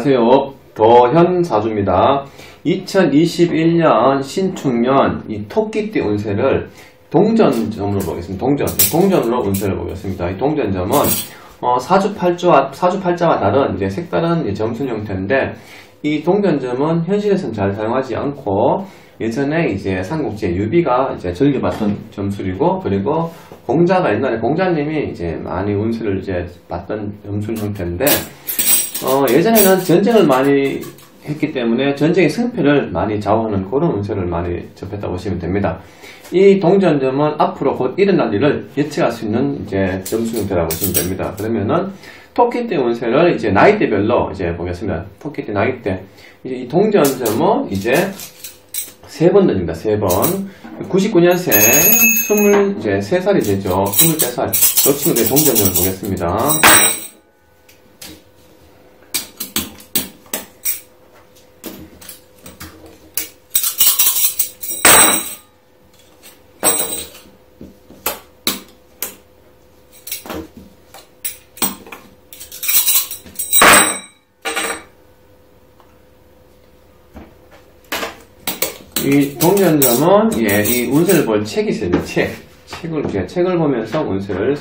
안녕하세요. 더현사주입니다. 2021년 신축년 이 토끼띠 운세를 동전점으로 보겠습니다. 동전으로 운세를 보겠습니다. 이 동전점은 사주팔자와 다른 이제 색다른 점순 형태인데, 이 동전점은 현실에서는 잘 사용하지 않고 예전에 이제 삼국지의 유비가 이제 즐겨봤던 점술이고, 그리고 공자가 옛날에 공자님이 이제 많이 운세를 이제 봤던 점술 형태인데, 예전에는 전쟁을 많이 했기 때문에 전쟁의 승패를 많이 좌우하는 그런 운세를 많이 접했다고 보시면 됩니다. 이 동전점은 앞으로 곧 일어날 일을 예측할 수 있는 이제 점수 형태라고 보시면 됩니다. 그러면은 토끼띠 운세를 이제 나이대별로 이제 보겠습니다. 토끼띠 나이대. 이제 이 동전점은 이제 3번 던집니다. 3번. 99년생 23살이 되죠. 23살. 이 친구들의 동전점을 보겠습니다. 이 동전점은 이 운세를 볼 책이 있어요. 책을 보면서 운세를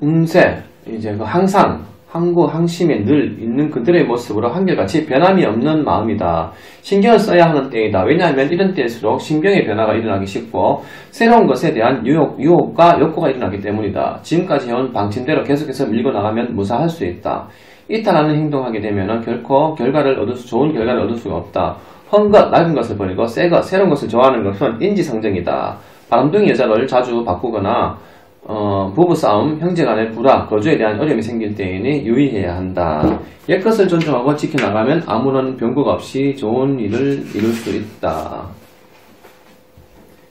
운세 이제 항상 항심에 늘 있는 그들의 모습으로 한결같이 변함이 없는 마음이다. 신경을 써야 하는 때이다. 왜냐하면 이런 때일수록 신경의 변화가 일어나기 쉽고 새로운 것에 대한 유혹과 욕구가 일어나기 때문이다. 지금까지 해온 방침대로 계속해서 밀고 나가면 무사할 수 있다. 이탈하는 행동하게 되면 결코 좋은 결과를 얻을 수가 없다. 헛것, 낡은 것을 버리고 새것, 새로운 것을 좋아하는 것은 인지상정이다. 바람둥이 여자를 자주 바꾸거나 부부싸움, 형제간의 불화, 거주에 대한 어려움이 생길 때이니 유의해야 한다. 옛것을 존중하고 지켜나가면 아무런 병구가 없이 좋은 일을 이룰 수 있다.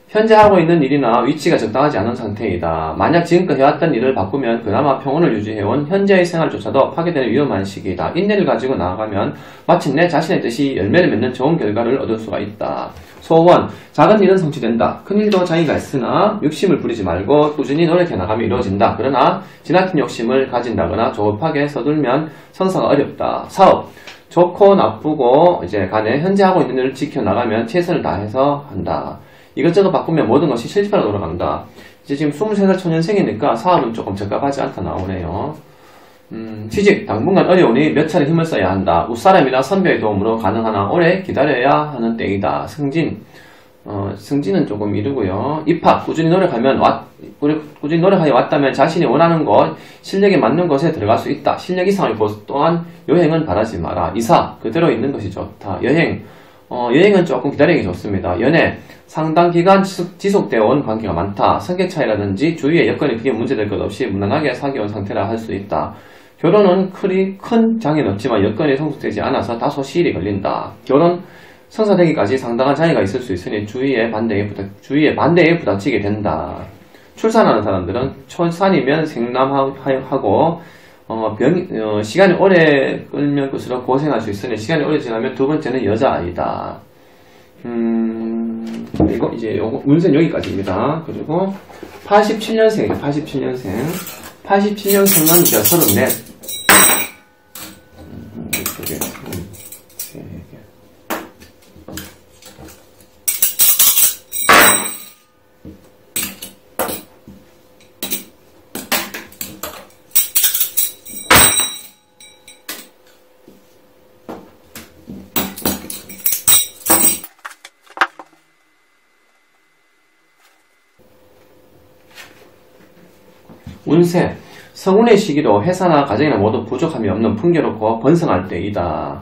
현재 하고 있는 일이나 위치가 적당하지 않은 상태이다. 만약 지금껏 해왔던 일을 바꾸면 그나마 평온을 유지해온 현재의 생활조차도 파괴되는 위험한 시기이다. 인내를 가지고 나아가면 마침내 자신의 뜻이 열매를 맺는 좋은 결과를 얻을 수가 있다. 소원, 작은 일은 성취된다. 큰 일도 자기가 있으나 욕심을 부리지 말고 꾸준히 노력해 나가면 이루어진다. 그러나 지나친 욕심을 가진다거나 조급하게 서둘면 성사가 어렵다. 사업, 좋고 나쁘고 간에 현재 하고 있는 일을 지켜나가면 최선을 다해서 한다. 이것저것 바꾸면 모든 것이 실패로 돌아간다. 이제 지금 23살 초년생이니까 사업은 조금 적합하지 않다 나오네요. 취직, 당분간 어려우니 몇 차례 힘을 써야 한다. 윗사람이나 선배의 도움으로 가능하나 오래 기다려야 하는 때이다. 승진은 조금 이르고요. 입학, 꾸준히 노력하여 왔다면 자신이 원하는 것, 실력에 맞는 것에 들어갈 수 있다. 실력 이상의 곳 또한 여행은 바라지 마라. 이사, 그대로 있는 것이 좋다. 여행은 조금 기다리기 좋습니다. 연애, 상당 기간 지속되어 온 관계가 많다. 성격 차이라든지 주위의 여건이 크게 문제될 것 없이 무난하게 사귀어온 상태라 할 수 있다. 결혼은 큰 장애는 없지만 여건이 성숙되지 않아서 다소 시일이 걸린다. 결혼 성사되기까지 상당한 장애가 있을 수 있으니 주위의 반대에 부닥치게 된다. 출산하는 사람들은 출산이면 생남하고 시간이 오래 끌면 끌수록 고생할 수 있으니 시간이 오래 지나면 두 번째는 여자아이다. 그리고 이제 운세는 여기까지입니다. 그리고 87년생은 이제 34. 운세, 성운의 시기로 회사나 가정이나 모두 부족함이 없는 풍요롭고 번성할 때이다.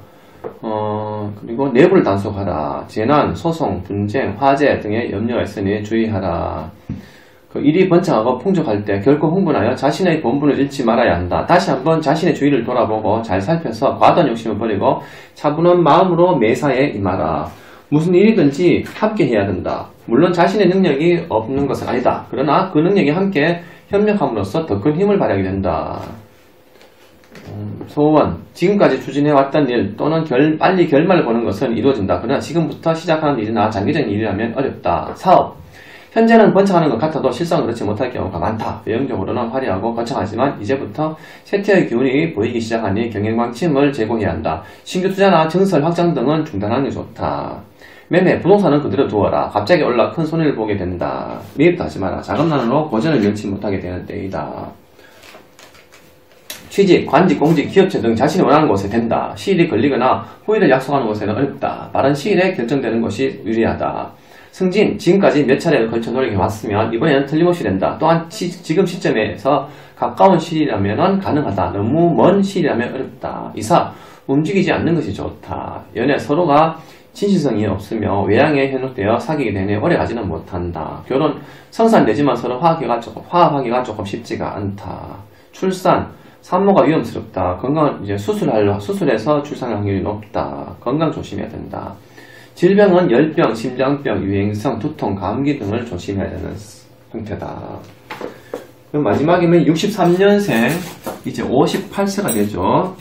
그리고 내부를 단속하라. 재난, 소송, 분쟁, 화재 등의 염려가 있으니 주의하라. 일이 번창하고 풍족할 때 결코 흥분하여 자신의 본분을 잃지 말아야 한다. 다시 한번 자신의 주위를 돌아보고 잘 살펴서 과도한 욕심을 버리고 차분한 마음으로 매사에 임하라. 무슨 일이든지 함께 해야 된다. 물론 자신의 능력이 없는 것은 아니다. 그러나 그 능력이 함께 협력함으로써 더 큰 힘을 발휘하게 된다. 소원, 지금까지 추진해왔던 일 또는 빨리 결말을 보는 것은 이루어진다. 그러나 지금부터 시작하는 일이나 장기적인 일이라면 어렵다. 사업, 현재는 번창하는 것 같아도 실상은 그렇지 못할 경우가 많다. 외형적으로는 화려하고 거창하지만 이제부터 쇠퇴의 기운이 보이기 시작하니 경영방침을 제고해야 한다. 신규 투자나 증설 확장 등은 중단하는 게 좋다. 매매, 부동산은 그대로 두어라. 갑자기 올라 큰 손해를 보게 된다. 매입도 하지 마라. 자금난으로 고전을 면치 못하게 되는 때이다. 취직, 관직, 공직, 기업체 등 자신이 원하는 곳에 된다. 시일이 걸리거나 후일을 약속하는 곳에는 어렵다. 빠른 시일에 결정되는 것이 유리하다. 승진, 지금까지 몇 차례에 걸쳐 노력해왔으면 이번에는 틀림없이 된다. 또한 지금 시점에서 가까운 시일이라면 가능하다. 너무 먼 시일이라면 어렵다. 이사, 움직이지 않는 것이 좋다. 연애, 서로가 진실성이 없으며 외양에 현혹되어 사귀게 되니 오래가지는 못한다. 결혼, 성사되지만 서로 화합하기가 조금 쉽지가 않다. 출산, 산모가 위험스럽다. 건강은 이제 수술해서 출산할 확률이 높다. 건강 조심해야 된다. 질병은 열병, 심장병, 유행성, 두통, 감기 등을 조심해야 되는 형태다. 그럼 마지막이면 63년생, 이제 58세가 되죠.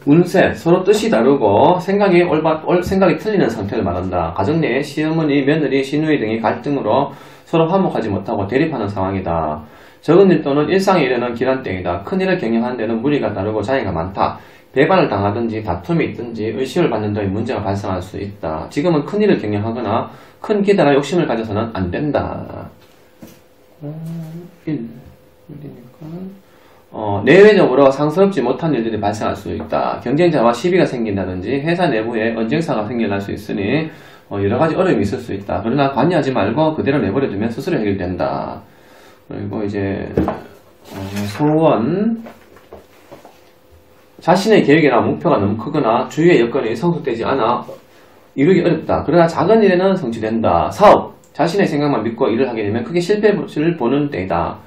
운세, 서로 뜻이 다르고 생각이 틀리는 상태를 말한다. 가정 내에 시어머니, 며느리, 시누이 등이 갈등으로 서로 화목하지 못하고 대립하는 상황이다. 적은 일 또는 일상에 이르는 기란땡이다. 큰일을 경영하는 데는 무리가 따르고 장애가 많다. 배반을 당하든지 다툼이 있든지 의심을 받는 등의 문제가 발생할 수 있다. 지금은 큰일을 경영하거나 큰 기대나 욕심을 가져서는 안 된다. 1이니까 내외적으로 상스럽지 못한 일들이 발생할 수 있다. 경쟁자와 시비가 생긴다든지 회사 내부에 언쟁사가 생겨날 수 있으니 여러가지 어려움이 있을 수 있다. 그러나 관여하지 말고 그대로 내버려두면 스스로 해결된다. 그리고 이제 소원, 자신의 계획이나 목표가 너무 크거나 주위의 여건이 성숙되지 않아 이루기 어렵다. 그러나 작은 일에는 성취된다. 사업, 자신의 생각만 믿고 일을 하게 되면 크게 실패를 보는 때이다.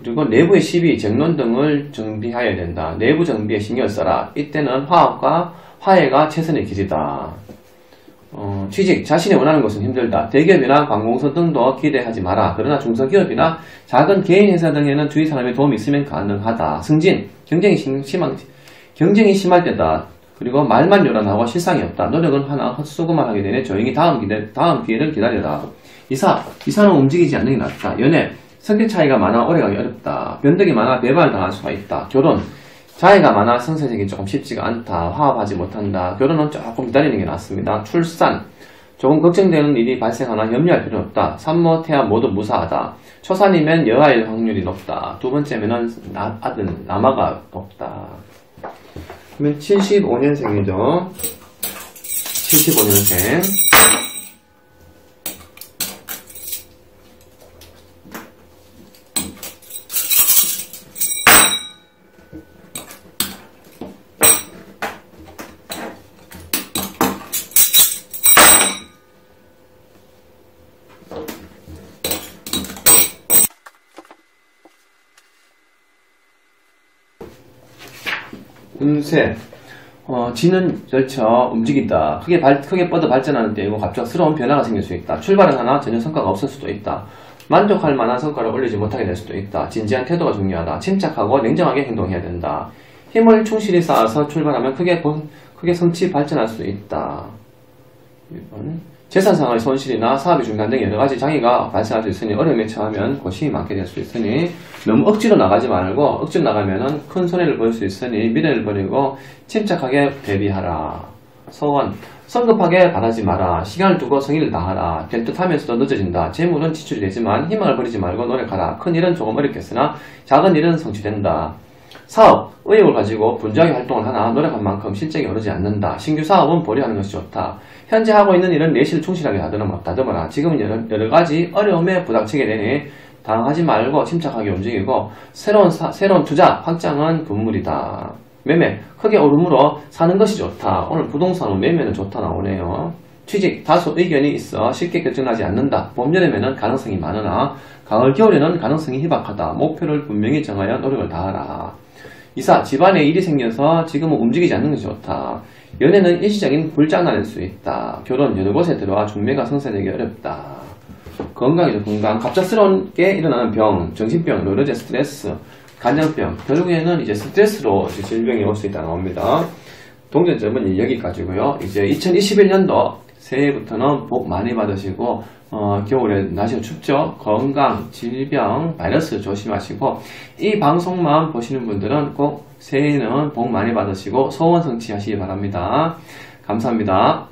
그리고 내부의 시비, 정론 등을 정비해야 된다. 내부 정비에 신경을 써라. 이때는 화합과 화해가 최선의 길이다. 취직, 자신이 원하는 것은 힘들다. 대기업이나 관공서 등도 기대하지 마라. 그러나 중소기업이나 작은 개인 회사 등에는 주위 사람의 도움이 있으면 가능하다. 승진, 경쟁이 심할 때다. 그리고 말만 요란하고 실상이 없다. 노력은 하나 헛수고만 하게 되니 조용히 다음 기회를 기다려라. 이사는 움직이지 않는 게 낫다. 연애, 성격 차이가 많아 오래가기 어렵다. 변덕이 많아 배반을 당할 수가 있다. 결혼, 자해가 많아 성사되기 조금 쉽지가 않다. 화합하지 못한다. 결혼은 조금 기다리는 게 낫습니다. 출산, 조금 걱정되는 일이 발생하나 염려할 필요는 없다. 산모, 태아 모두 무사하다. 초산이면 여아일 확률이 높다. 두 번째면은 남아가 높다. 그러면 75년생이죠. 75년생. 운세, 지는 절쳐 움직인다. 크게 뻗어 발전하는 때이고 갑작스러운 변화가 생길 수 있다. 출발은 하나 전혀 성과가 없을 수도 있다. 만족할 만한 성과를 올리지 못하게 될 수도 있다. 진지한 태도가 중요하다. 침착하고 냉정하게 행동해야 된다. 힘을 충실히 쌓아서 출발하면 크게 성취 발전할 수 있다. 1번. 재산 상황의 손실이나 사업이 중단 등 여러가지 장애가 발생할 수 있으니 어려움에 처하면 고심이 많게 될 수 있으니 너무 억지로 나가지 말고 억지로 나가면 큰 손해를 볼 수 있으니 미련을 버리고 침착하게 대비하라. 소원, 성급하게 바라지 마라. 시간을 두고 성의를 다하라. 될 듯 하면서도 늦어진다. 재물은 지출이 되지만 희망을 버리지 말고 노력하라. 큰 일은 조금 어렵겠으나 작은 일은 성취된다. 사업, 의욕을 가지고 분주하게 활동을 하나 노력한 만큼 실적이 오르지 않는다. 신규 사업은 보류하는 것이 좋다. 현재 하고 있는 일은 내실을 충실하게 다듬어라. 지금은 여러가지 어려움에 부닥치게 되니 당하지 말고 침착하게 움직이고 새로운 투자, 확장은 금물이다. 매매, 크게 오름으로 사는 것이 좋다. 오늘 부동산은 매매는 좋다 나오네요. 취직, 다소 의견이 있어 쉽게 결정하지 않는다. 봄, 여름에는 가능성이 많으나 가을, 겨울에는 가능성이 희박하다. 목표를 분명히 정하여 노력을 다하라. 이사, 집안에 일이 생겨서 지금은 움직이지 않는 것이 좋다. 연애는 일시적인 불장난일 수 있다. 결혼, 여러 곳에 들어와 중매가 성사되기 어렵다. 건강이죠. 건강. 갑작스럽게 일어나는 병, 정신병, 여러 가지 스트레스, 간장병. 결국에는 이제 스트레스로 질병이 올 수 있다 나옵니다. 동전점은 여기까지고요. 이제 2021년도 새해부터는 복 많이 받으시고 겨울에 날씨가 춥죠. 건강, 질병, 바이러스 조심하시고 이 방송만 보시는 분들은 꼭 새해에는 복 많이 받으시고 소원 성취하시기 바랍니다. 감사합니다.